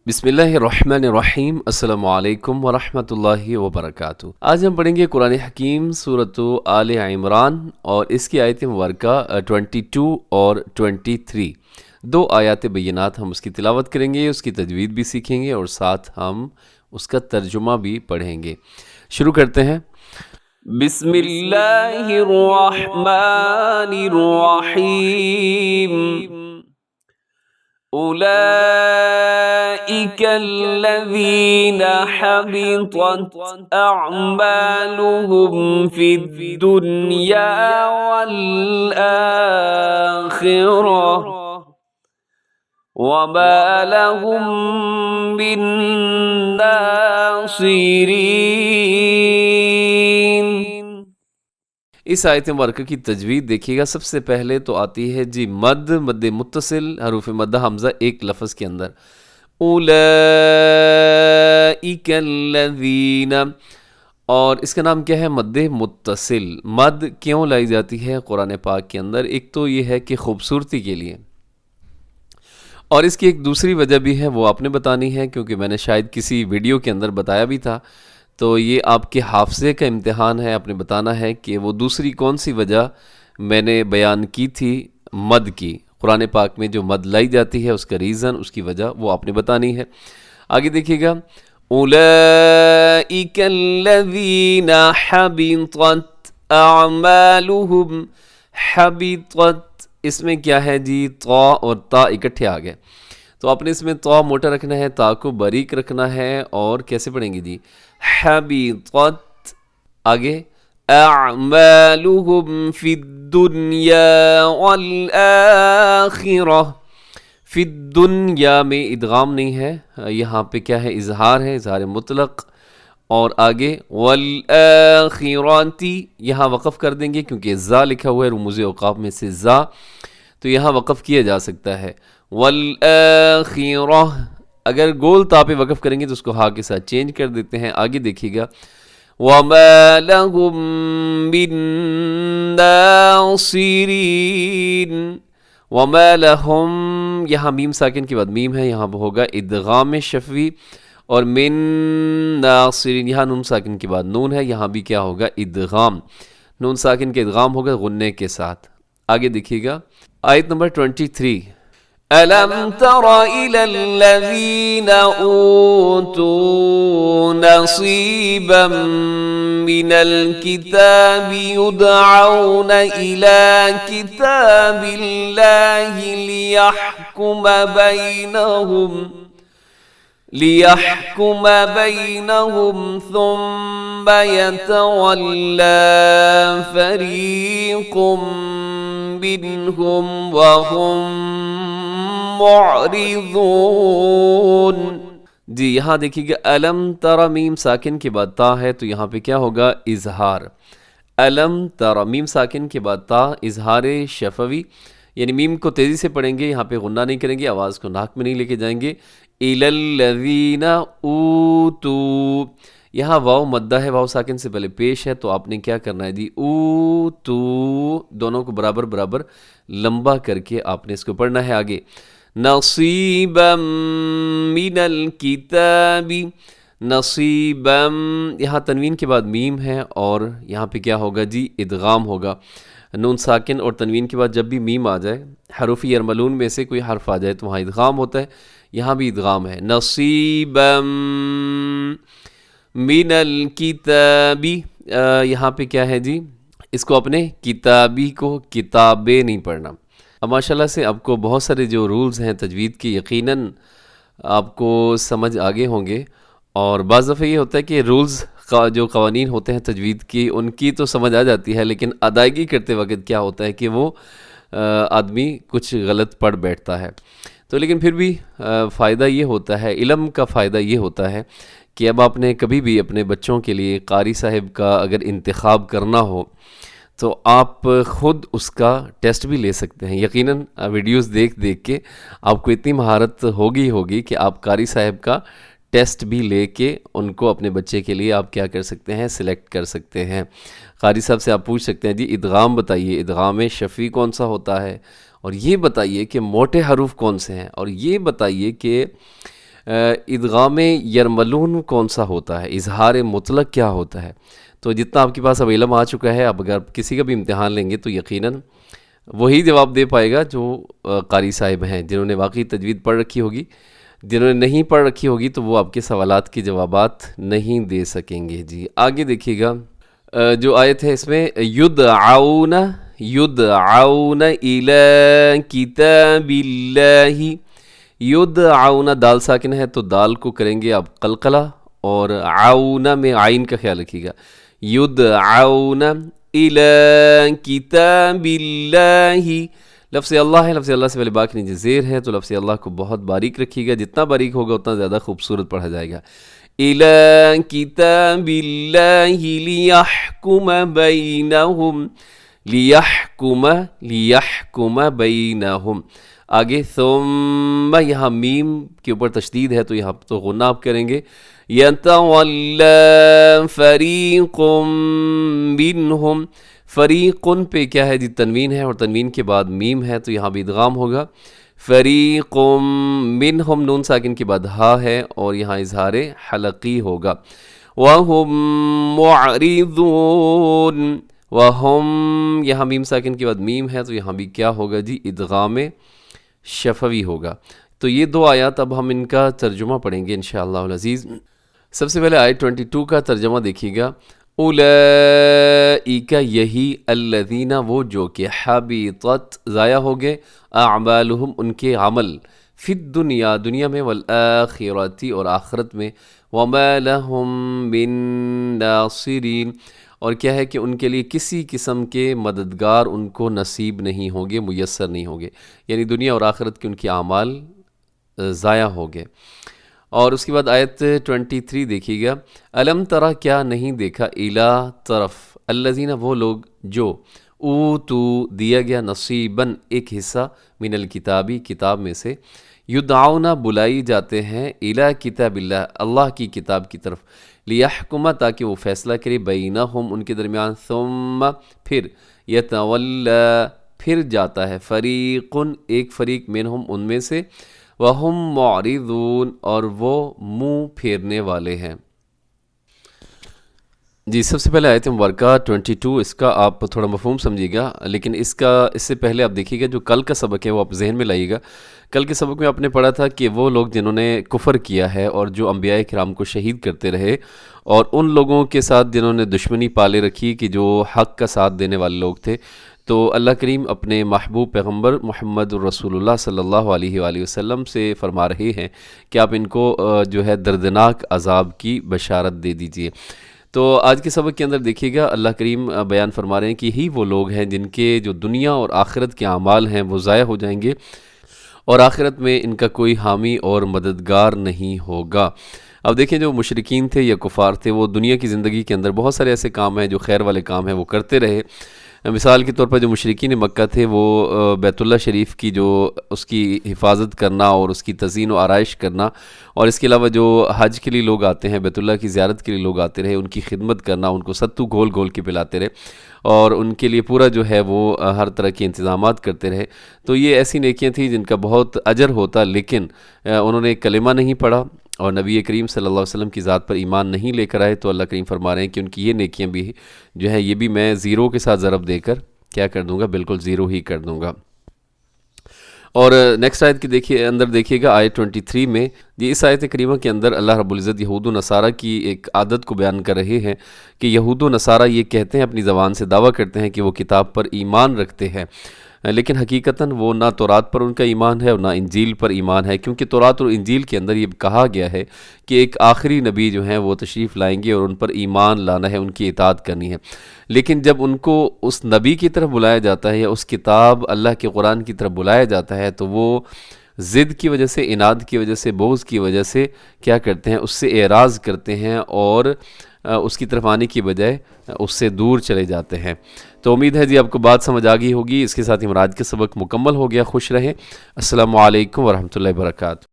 بسم اللہ الرحمن الرحیم۔ السلام علیکم ورحمۃ اللہ وبرکاتہ۔ آج ہم پڑھیں گے قرآن حکیم سورۃ آل عمران اور اس کی آیت مبارکہ 22 اور 23۔ دو آیات بینات ہم اس کی تلاوت کریں گے، اس کی تجوید بھی سیکھیں گے اور ساتھ ہم اس کا ترجمہ بھی پڑھیں گے۔ شروع کرتے ہیں۔ بسم اللہ الرحمن الرحیم۔ أولئك الذين حبطت أعمالهم في الدنيا والآخرة وما لهم من ناصرين۔ اس آیت مبارکہ کی تجوید دیکھیے گا۔ سب سے پہلے تو آتی ہے جی مد متصل، حروف مدہ حمزہ ایک لفظ کے اندر، اولئک الذین، اور اس کا نام کیا ہے؟ مد متصل۔ مد کیوں لائی جاتی ہے قرآن پاک کے اندر؟ ایک تو یہ ہے کہ خوبصورتی کے لیے، اور اس کی ایک دوسری وجہ بھی ہے، وہ آپ نے بتانی ہے، کیونکہ میں نے شاید کسی ویڈیو کے اندر بتایا بھی تھا، تو یہ آپ کے حافظے کا امتحان ہے، آپ نے بتانا ہے کہ وہ دوسری کون سی وجہ میں نے بیان کی تھی مد کی، قرآن پاک میں جو مد لائی جاتی ہے اس کا ریزن، اس کی وجہ وہ آپ نے بتانی ہے۔ آگے دیکھیے گا، اولئک الذین حبطت اعمالهم، حبطت، اس میں کیا ہے جی؟ طا اور تا اکٹھے آ گئے، تو آپ نے اس میں طا موٹا رکھنا ہے، تا کو باریک رکھنا ہے، اور کیسے پڑھیں گے جی؟ حبطت، آگے اعمالهم فی الدنیا والآخرہ، فی الدنیا میں ادغام نہیں ہے، یہاں پہ کیا ہے؟ اظہار ہے، اظہار مطلق، اور آگے والآخرتی، یہاں وقف کر دیں گے کیونکہ زا لکھا ہوا ہے، رموز اوقاف میں سے زا، تو یہاں وقف کیا جا سکتا ہے۔ والآخرہ، اگر گول تا پہ وقف کریں گے تو اس کو ہا کے ساتھ چینج کر دیتے ہیں۔ آگے دیکھیے گا، وَمَا لَهُم مِّن نَاصِرِينَ، وَمَا لَهُم، یہاں میم ساکن کے بعد میم ہے، یہاں ہوگا ادغام شفوی، اور من ناصرین، یہاں نون ساکن کے بعد نون ہے، یہاں بھی کیا ہوگا؟ ادغام، نون ساکن کے ادغام ہوگا غنّے کے ساتھ۔ آگے دیکھیے گا، آیت نمبر 23۔ أَلَمْ تَرَ إِلَى الَّذِينَ أُوتُوا نَصِيبًا مِّنَ الْكِتَابِ يُدْعَوْنَ إِلَى كِتَابِ اللَّهِ لِيَحْكُمَ بَيْنَهُمْ ثُمَّ يَتَوَلَّى فَرِيقٌ مِّنْهُمْ وَهُمْ معرضون۔ جی یہاں دیکھیے گا، علم ترى میم ساکن کے بعد تا ہے، تو یہاں پہ کیا ہوگا؟ اظہار۔ علم ترى میم ساکن کے بعد تا، اظہار شفوی، یعنی میم کو تیزی سے پڑھیں گے، یہاں پہ غنہ نہیں کریں گے، آواز کو ناک میں نہیں لے کے جائیں گے۔ إِلَى الَّذِينَ أُوتُوا، یہاں واو مدہ ہے، واو ساکن سے پہلے پیش ہے، تو آپ نے کیا کرنا ہے جی؟ اوتو، دونوں کو برابر برابر لمبا کر کے آپ نے اس کو پڑھنا ہے۔ آگے نصیبا من الکتاب، نصیبا، یہاں تنوین کے بعد میم ہے، اور یہاں پہ کیا ہوگا جی؟ ادغام ہوگا۔ نون ساکن اور تنوین کے بعد جب بھی میم آ جائے، حروف یرملون میں سے کوئی حرف آ جائے تو وہاں ادغام ہوتا ہے، یہاں بھی ادغام ہے۔ نصیبا من الکتاب، یہاں پہ کیا ہے جی؟ اس کو اپنے کتابی کو کتابیں نہیں پڑھنا۔ اب ماشاءاللہ سے آپ کو بہت سارے جو رولز ہیں تجوید کے یقیناً آپ کو سمجھ آگے ہوں گے، اور بعض دفعہ یہ ہوتا ہے کہ رولز جو قوانین ہوتے ہیں تجوید کی، ان کی تو سمجھ آ جاتی ہے، لیکن ادائیگی کرتے وقت کیا ہوتا ہے کہ وہ آدمی کچھ غلط پڑھ بیٹھتا ہے، تو لیکن پھر بھی فائدہ یہ ہوتا ہے، علم کا فائدہ یہ ہوتا ہے کہ اب آپ نے کبھی بھی اپنے بچوں کے لیے قاری صاحب کا اگر انتخاب کرنا ہو تو آپ خود اس کا ٹیسٹ بھی لے سکتے ہیں۔ یقیناً ویڈیوز دیکھ کے آپ کو اتنی مہارت ہوگی کہ آپ قاری صاحب کا ٹیسٹ بھی لے کے ان کو اپنے بچے کے لیے آپ کیا کر سکتے ہیں؟ سلیکٹ کر سکتے ہیں۔ قاری صاحب سے آپ پوچھ سکتے ہیں جی ادغام بتائیے، ادغام شفوی کون سا ہوتا ہے، اور یہ بتائیے کہ موٹے حروف کون سے ہیں، اور یہ بتائیے کہ ادغام یرملون کون سا ہوتا ہے، اظہار مطلق کیا ہوتا ہے؟ تو جتنا آپ کے پاس اب علم آ چکا ہے، اب اگر کسی کا بھی امتحان لیں گے تو یقیناً وہی جواب دے پائے گا جو قاری صاحب ہیں، جنہوں نے واقعی تجوید پڑھ رکھی ہوگی۔ جنہوں نے نہیں پڑھ رکھی ہوگی تو وہ آپ کے سوالات کے جوابات نہیں دے سکیں گے۔ جی آگے دیکھیے گا، جو آیت ہے اس میں یدعون الی کتاب اللہ، یدعون دال ساکن ہے تو دال کو کریں گے آپ قلقلہ، اور عون میں عین کا خیال رکھیے گا، یدعون الی کتاب اللہ۔ لفظ اللہ ہے، لفظ اللہ سے پہلے باقی نیچے زیر ہے، تو لفظ اللہ کو بہت باریک رکھیے گا، جتنا باریک ہوگا اتنا زیادہ خوبصورت پڑھا جائے گا۔ الی کتاب اللہ لیحکم بینہم، لیحکم بینہم۔ آگے ثم، یہاں میم کے اوپر تشدید ہے تو یہاں تو غنہ آپ کریں گے، یتولی فریق منہم، فریقن پہ کیا ہے جی تنوین ہے، اور تنوین کے بعد میم ہے تو یہاں بھی ادغام ہوگا، فریق منہم نون ساکن کے بعد ہا ہے اور یہاں اظہار حلقی ہوگا، وہم معرضون، وہم یہاں میم ساکن کے بعد میم ہے تو یہاں بھی کیا ہوگا جی ادغام شفوی ہوگا۔ تو یہ دو آیات اب ہم ان کا ترجمہ پڑھیں گے انشاءاللہ العزیز۔ سب سے پہلے آیت 22 کا ترجمہ دیکھیے گا، اولئک یہی، الذین وہ جو کہ حبطت ضائع ہو گئے، اعمالہم ان کے عمل، فی الدنیا دنیا میں، والآخرۃ اور آخرت میں، وما لہم من ناصرین اور کیا ہے کہ ان کے لیے کسی قسم کے مددگار ان کو نصیب نہیں ہوں گے، میسر نہیں ہوں گے، یعنی دنیا اور آخرت کے ان کے اعمال ضائع ہو گئے۔ اور اس کے بعد آیت 23 دیکھیے گا، الم ترا کیا نہیں دیکھا، الا طرف، الذین وہ لوگ جو، اوتو دیا گیا، نصیباً ایک حصہ، من الکتابی کتاب میں سے، یدعون بلائی جاتے ہیں، الی کتاب اللہ اللہ کی کتاب کی طرف، لیحکم تاکہ وہ فیصلہ کرے، بینہم ان کے درمیان، ثم پھر، یتولی پھر جاتا ہے، فریقن ایک فریق، منہم ان میں سے، وہم معرضون اور وہ منہ پھیرنے والے ہیں۔ جی سب سے پہلے آیت مبارکہ 22، اس کا آپ تھوڑا مفہوم سمجھیے گا، لیکن اس سے پہلے آپ دیکھیے گا جو کل کا سبق ہے وہ آپ ذہن میں لائیے گا۔ کل کے سبق میں آپ نے پڑھا تھا کہ وہ لوگ جنہوں نے کفر کیا ہے اور جو انبیاء کرام کو شہید کرتے رہے، اور ان لوگوں کے ساتھ جنہوں نے دشمنی پالے رکھی کہ جو حق کا ساتھ دینے والے لوگ تھے، تو اللہ کریم اپنے محبوب پیغمبر محمد رسول اللہ صلی اللہ علیہ وآلہ وسلم سے فرما رہے ہیں کہ آپ ان کو جو ہے دردناک عذاب کی بشارت دے دیجئے۔ تو آج کے سبق کے اندر دیکھیے گا اللہ کریم بیان فرما رہے ہیں کہ یہی وہ لوگ ہیں جن کے جو دنیا اور آخرت کے اعمال ہیں وہ ضائع ہو جائیں گے، اور آخرت میں ان کا کوئی حامی اور مددگار نہیں ہوگا۔ اب دیکھیں جو مشرکین تھے یا کفار تھے، وہ دنیا کی زندگی کے اندر بہت سارے ایسے کام ہیں جو خیر والے کام ہیں وہ کرتے رہے۔ مثال کے طور پر جو مشرکین مکہ تھے وہ بیت اللہ شریف کی جو اس کی حفاظت کرنا اور اس کی تزئین و آرائش کرنا، اور اس کے علاوہ جو حج کے لیے لوگ آتے ہیں، بیت اللہ کی زیارت کے لیے لوگ آتے رہے، ان کی خدمت کرنا، ان کو ستو گھول گھول کے پلاتے رہے، اور ان کے لیے پورا جو ہے وہ ہر طرح کے انتظامات کرتے رہے۔ تو یہ ایسی نیکیاں تھیں جن کا بہت اجر ہوتا، لیکن انہوں نے کلمہ نہیں پڑھا اور نبی کریم صلی اللہ علیہ وسلم کی ذات پر ایمان نہیں لے کر آئے، تو اللہ کریم فرما رہے ہیں کہ ان کی یہ نیکیاں بھی جو ہے یہ بھی میں زیرو کے ساتھ ضرب دے کر کیا کر دوں گا، بالکل زیرو ہی کر دوں گا۔ اور نیکسٹ آیت کی اندر دیکھیے گا آیت 23 میں، یہ اس آیت کریمہ کے اندر اللہ رب العزت یہود و نصارہ کی ایک عادت کو بیان کر رہے ہیں کہ یہود و نصارہ یہ کہتے ہیں، اپنی زبان سے دعویٰ کرتے ہیں کہ وہ کتاب پر ایمان رکھتے ہیں، لیکن حقیقتاً وہ نہ تورات پر ان کا ایمان ہے اور نہ انجیل پر ایمان ہے، کیونکہ تورات اور انجیل کے اندر یہ کہا گیا ہے کہ ایک آخری نبی جو ہیں وہ تشریف لائیں گے اور ان پر ایمان لانا ہے، ان کی اطاعت کرنی ہے۔ لیکن جب ان کو اس نبی کی طرف بلایا جاتا ہے یا اس کتاب اللہ کے قرآن کی طرف بلایا جاتا ہے تو وہ ضد کی وجہ سے، اناد کی وجہ سے، بغض کی وجہ سے کیا کرتے ہیں، اس سے اعراض کرتے ہیں اور اس کی طرف آنے کی بجائے اس سے دور چلے جاتے ہیں۔ تو امید ہے جی آپ کو بات سمجھ آ گئی ہوگی۔ اس کے ساتھ ہی آج کا سبق مکمل ہو گیا۔ خوش رہیں۔ السلام علیکم ورحمۃ اللہ وبرکاتہ۔